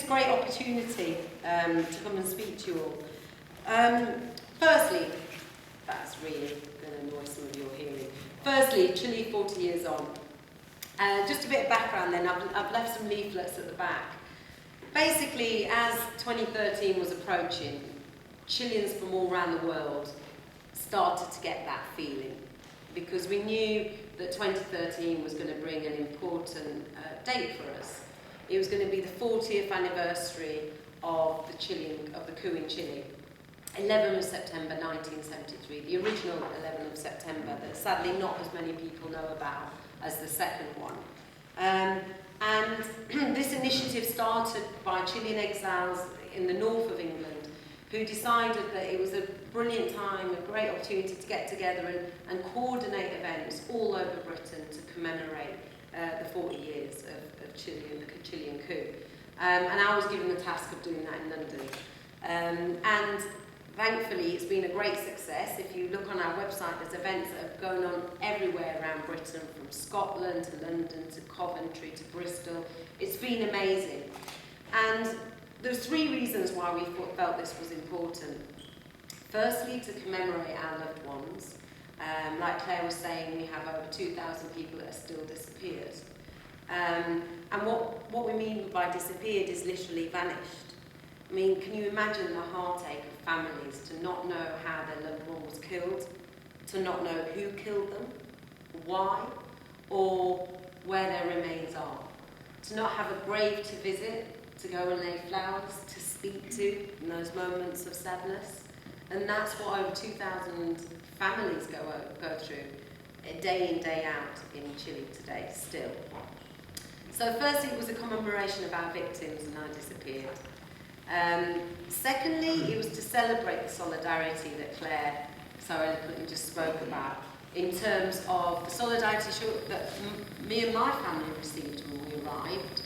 great opportunity to come and speak to you all. Firstly, that's really going to annoy some of your hearing. Firstly, Chile 40 years on. Just a bit of background then, I've left some leaflets at the back. Basically, as 2013 was approaching, Chileans from all around the world started to get that feeling, because we knew that 2013 was going to bring an important date for us. It was going to be the 40th anniversary of the coup in Chile, 11th of September 1973, the original 11th of September that sadly not as many people know about as the second one. And this initiative started by Chilean exiles in the north of England, who decided that it was a brilliant time, a great opportunity to get together and coordinate events all over Britain to commemorate the 40 years of Chile and the Chilean coup. And I was given the task of doing that in London. And thankfully, it's been a great success. If you look on our website, there's events that have gone on everywhere around Britain, from Scotland to London to Coventry to Bristol. It's been amazing. And there's three reasons why we felt this was important. Firstly, to commemorate our loved ones. Like Claire was saying, we have over 2,000 people that are still disappeared. And what we mean by disappeared is literally vanished. I mean, can you imagine the heartache of families to not know how their loved one was killed, to not know who killed them, why, or where their remains are, to not have a grave to visit, to go and lay flowers, to speak to in those moments of sadness. And that's what over 2,000 families go through, day in, day out in Chile today, still. So firstly, it was a commemoration of our victims and our disappeared. Secondly, it was to celebrate the solidarity that Claire so eloquently just spoke about, in terms of the solidarity that me and my family received when we arrived.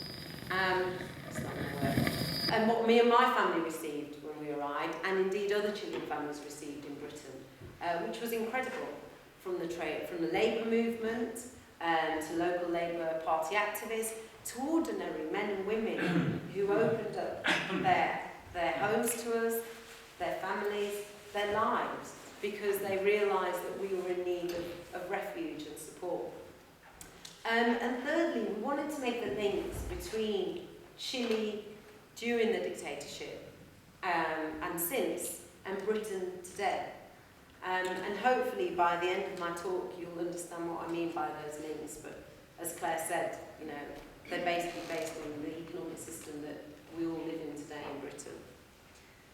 It's not going to work. And what me and my family received when we arrived, and indeed other Chilean families received in Britain, which was incredible, from the labour movement to local Labour Party activists, to ordinary men and women who opened up their homes to us, their families, their lives, because they realised that we were in need of refuge and support. And thirdly, we wanted to make the links between Chile during the dictatorship and since, and Britain today. And hopefully by the end of my talk you'll understand what I mean by those links, but as Claire said, you know, they're basically based on the economic system that we all live in today in Britain.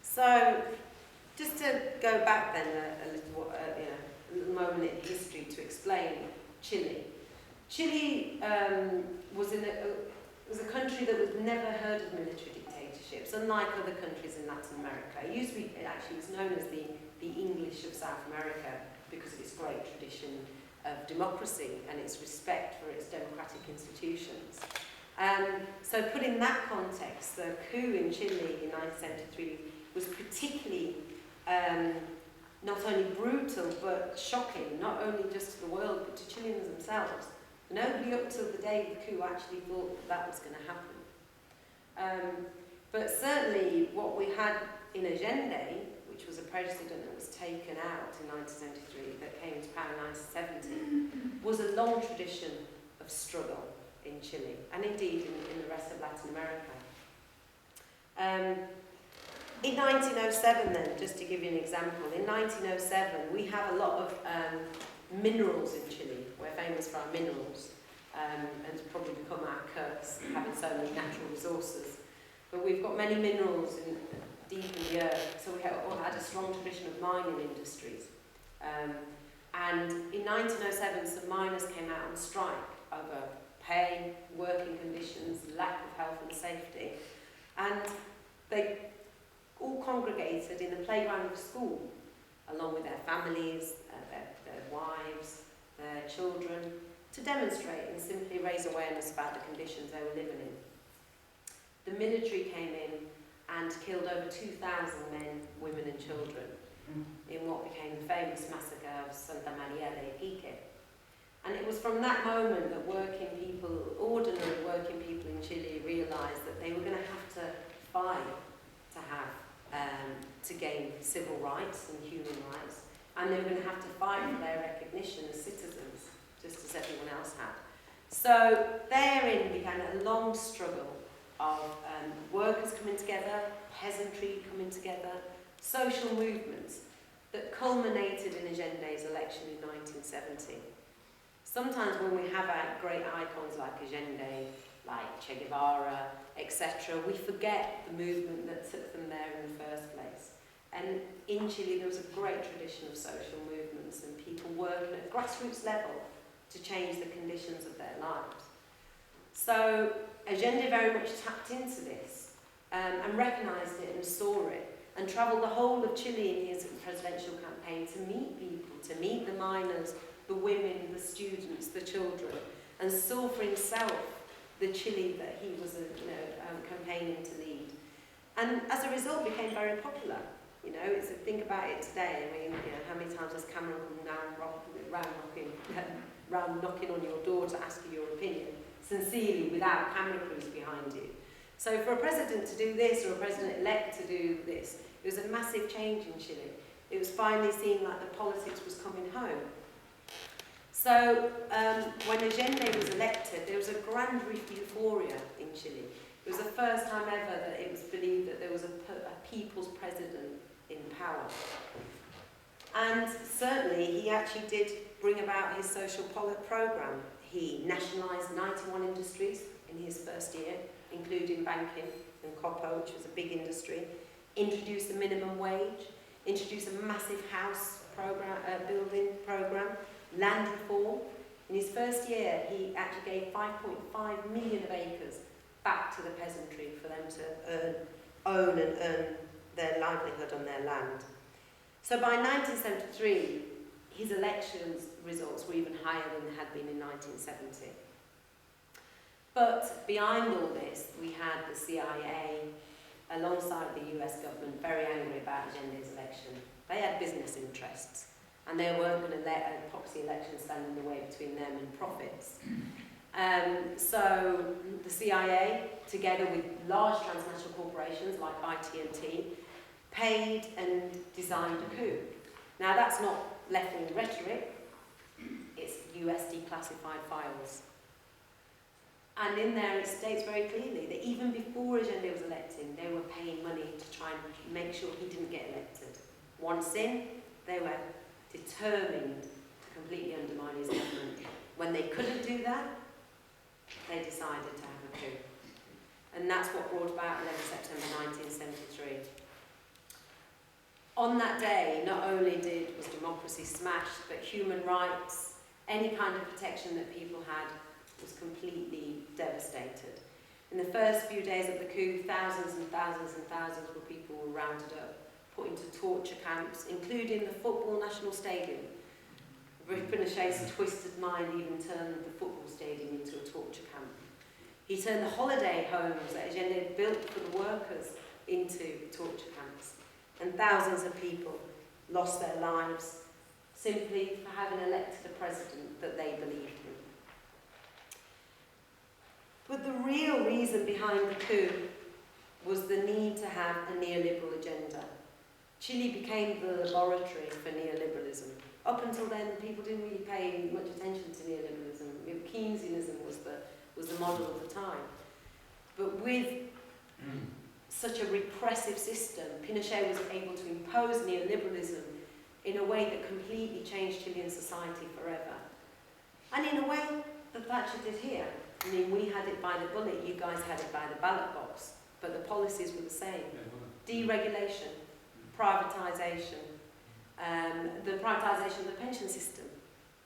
So, just to go back then a little moment in history to explain Chile. Chile was a country that was never heard of military dictatorships, unlike other countries in Latin America. It actually was known as the English of South America because of its great tradition of democracy and its respect for its democratic institutions. So put in that context, the coup in Chile in 1973 was particularly not only brutal but shocking, not only just to the world but to Chileans themselves. Nobody up till the day of the coup actually thought that was going to happen. But certainly what we had in Allende, which was a president that was taken out in 1973, that came into power in 1970, was a long tradition of struggle in Chile, and indeed in the rest of Latin America. In 1907 then, just to give you an example, in 1907 we have a lot of minerals in Chile. We're famous for our minerals, and it's probably become our curse, having so many natural resources. But we've got many minerals deep in the earth, so we had a strong tradition of mining industries. And in 1907, some miners came out on strike over pay, working conditions, lack of health and safety, and they all congregated in the playground of a school, along with their families, their wives, their children, to demonstrate and simply raise awareness about the conditions they were living in. The military came in and killed over 2,000 men, women and children in what became the famous massacre of Santa Maria de Iquique. And it was from that moment that working people, ordinary working people in Chile, realised that they were going to have to to gain civil rights and human rights, and they were going to have to fight for their recognition as citizens, just as everyone else had. So therein began a long struggle of workers coming together, peasantry coming together, social movements that culminated in Allende's election in 1970. Sometimes when we have our great icons like Allende, like Che Guevara, etc., we forget the movement that took them there in the first place. And in Chile, there was a great tradition of social movements and people working at grassroots level to change the conditions of their lives. So Allende very much tapped into this and recognised it and saw it, and travelled the whole of Chile in his presidential campaign to meet people, to meet the miners, the women, the students, the children, and saw for himself the Chile that he was campaigning to lead. And as a result became very popular. You know, it's a, think about it today. I mean, you know, how many times has Cameron come round knocking on your door to ask you your opinion, sincerely, without camera crews behind you. So for a president to do this, or a president-elect to do this, it was a massive change in Chile. It was finally seen like the politics was coming home. So when Allende was elected, there was a grand euphoria in Chile. It was the first time ever that it was believed that there was a people's president in power. And certainly he actually did bring about his social programme. He nationalised 91 industries in his first year, including banking and copper, which was a big industry, introduced the minimum wage, introduced a massive house building programme, land reform. In his first year, he actually gave 5.5 million of acres back to the peasantry for them to own and earn their livelihood on their land. So by 1973, his elections results were even higher than they had been in 1970. But behind all this, we had the CIA, alongside the US government, very angry about Allende's election. They had business interests, and they weren't going to let a proxy election stand in the way between them and profits. So the CIA, together with large transnational corporations like IT&T, paid and designed a coup. Now that's not left-wing rhetoric, it's US declassified files. And in there it states very clearly that even before Allende was elected, they were paying money to try and make sure he didn't get elected. Once in, they were determined to completely undermine his government. When they couldn't do that, they decided to have a coup. And that's what brought about 11 September 1973. On that day, not only was democracy smashed, but human rights, any kind of protection that people had, was completely devastated. In the first few days of the coup, thousands and thousands and thousands of people were rounded up, put into torture camps, including the football national stadium. Pinochet's twisted mind even turned the football stadium into a torture camp. He turned the holiday homes that Allende built for the workers into torture camps. And thousands of people lost their lives simply for having elected a president that they believed in. But the real reason behind the coup was the need to have a neoliberal agenda. Chile became the laboratory for neoliberalism. Up until then, people didn't really pay much attention to neoliberalism. Keynesianism was the model of the time. But with such a repressive system, Pinochet was able to impose neoliberalism in a way that completely changed Chilean society forever. And in a way that Thatcher did here. I mean, we had it by the bullet, you guys had it by the ballot box, but the policies were the same. Deregulation, privatisation, the privatisation of the pension system,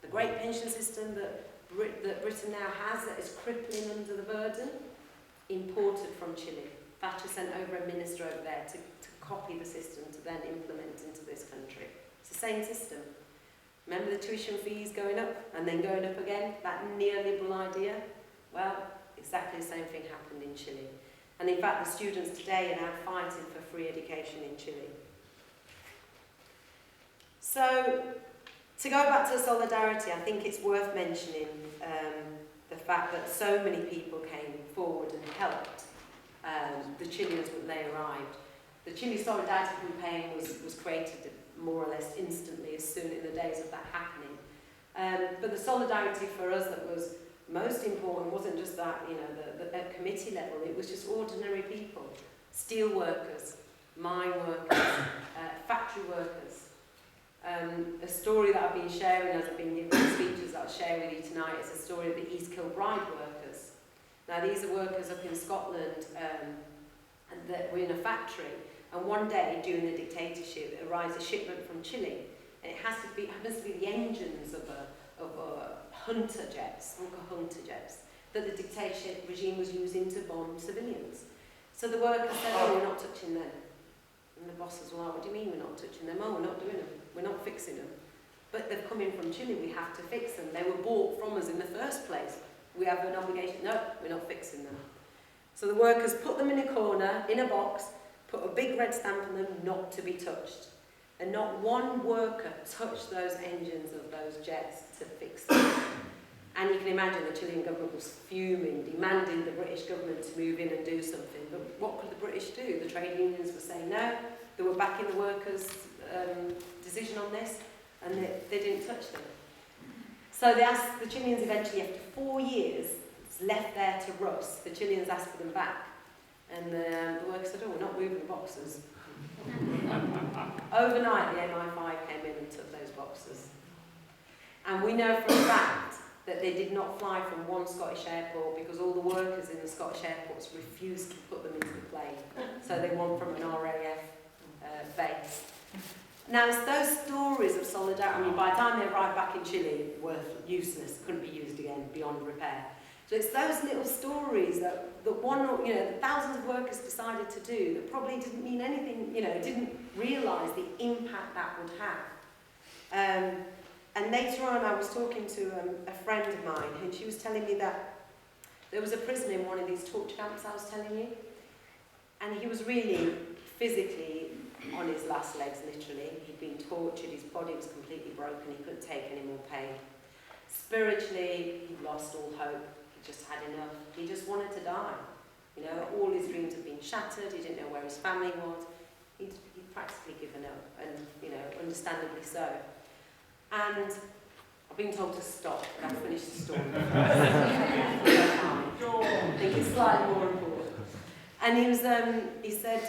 the great pension system that Britain now has that is crippling under the burden, imported from Chile. Thatcher sent over a minister over there to copy the system to then implement into this country. It's the same system. Remember the tuition fees going up and then going up again? That neoliberal idea? Well, exactly the same thing happened in Chile. And in fact, the students today are now fighting for free education in Chile. So, to go back to solidarity, I think it's worth mentioning the fact that so many people came forward and helped the Chileans when they arrived. The Chile Solidarity Campaign was created more or less instantly as soon in the days of that happening. But the solidarity for us that was most important wasn't just that, you know, at committee level, it was just ordinary people, steel workers, mine workers, factory workers. A story that I've been sharing as I've been giving speeches that I'll share with you tonight is a story of the East Kilbride workers. Now these are workers up in Scotland and that were in a factory, and one day during the dictatorship arrives a shipment from Chile, and it happens to be the engines of hunter jets that the dictatorship regime was using to bomb civilians. So the workers said, oh, we're not touching them. And the bosses were like, what do you mean we're not touching them? Oh, we're not doing them. We're not fixing them. But they've come in from Chile, we have to fix them. They were bought from us in the first place. We have an obligation. No, we're not fixing them. So the workers put them in a corner, in a box, put a big red stamp on them, not to be touched. And not one worker touched those engines of those jets to fix them. And you can imagine the Chilean government was fuming, demanding the British government to move in and do something. But what could the British do? The trade unions were saying no, they were backing the workers' decision on this, and they didn't touch them. So they asked the Chileans eventually, after 4 years, it's left there to rust. The Chileans asked for them back. And the workers said, oh, we're not moving the boxes. Overnight, the MI5 came in and took those boxes. And we know for a fact that they did not fly from one Scottish airport because all the workers in the Scottish airports refused to put them into the plane. So they won from an RAF base. Now, it's those stories of solidarity. I mean, by the time they arrived back in Chile, were useless, couldn't be used again, beyond repair. So it's those little stories that that thousands of workers decided to do that probably didn't mean anything, didn't realise the impact that would have. And later on, I was talking to a friend of mine, and she was telling me that there was a prisoner in one of these torture camps I was telling you, and he was really physically on his last legs, literally. He'd been tortured, his body was completely broken, he couldn't take any more pain. Spiritually, he'd lost all hope, he just had enough, he just wanted to die. All his dreams had been shattered, he didn't know where his family was, he'd practically given up, and, understandably so. And I've been told to stop, but I'll finish the story. I think it's slightly more important. And he said,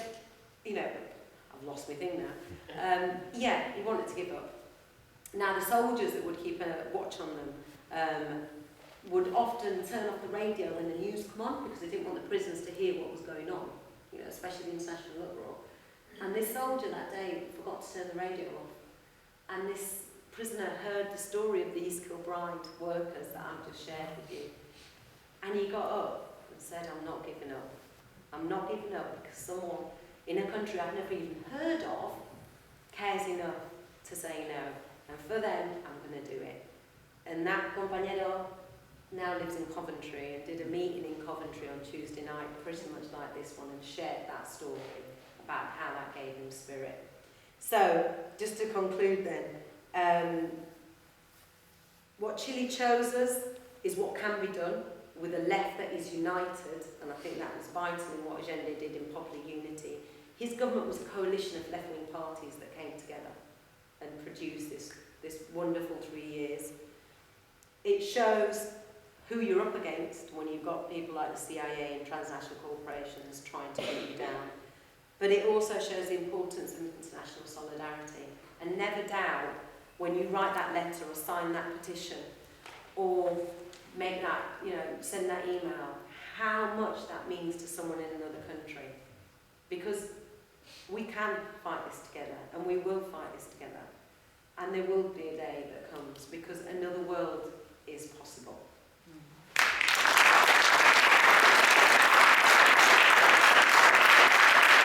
I've lost my thing now. He wanted to give up. Now, the soldiers that would keep a watch on them would often turn off the radio when the news come on because they didn't want the prisoners to hear what was going on, especially the international uproar. And this soldier that day forgot to turn the radio off. And this prisoner heard the story of the East Kilbride workers that I've just shared with you. And he got up and said, I'm not giving up. I'm not giving up because someone in a country I've never even heard of cares enough to say no. And for them, I'm going to do it. And that compañero now lives in Coventry and did a meeting in Coventry on Tuesday night, pretty much like this one, and shared that story about how that gave him spirit. So, just to conclude then, what Chile chose us is what can be done with a left that is united, and I think that was vital in what Allende did in popular unity. His government was a coalition of left-wing parties that came together and produced this wonderful 3 years. It shows who you're up against when you've got people like the CIA and transnational corporations trying to put you down. But it also shows the importance of international solidarity. And never doubt, when you write that letter or sign that petition or make that, send that email, how much that means to someone in another country. Because we can fight this together, and we will fight this together. And there will be a day that comes, because another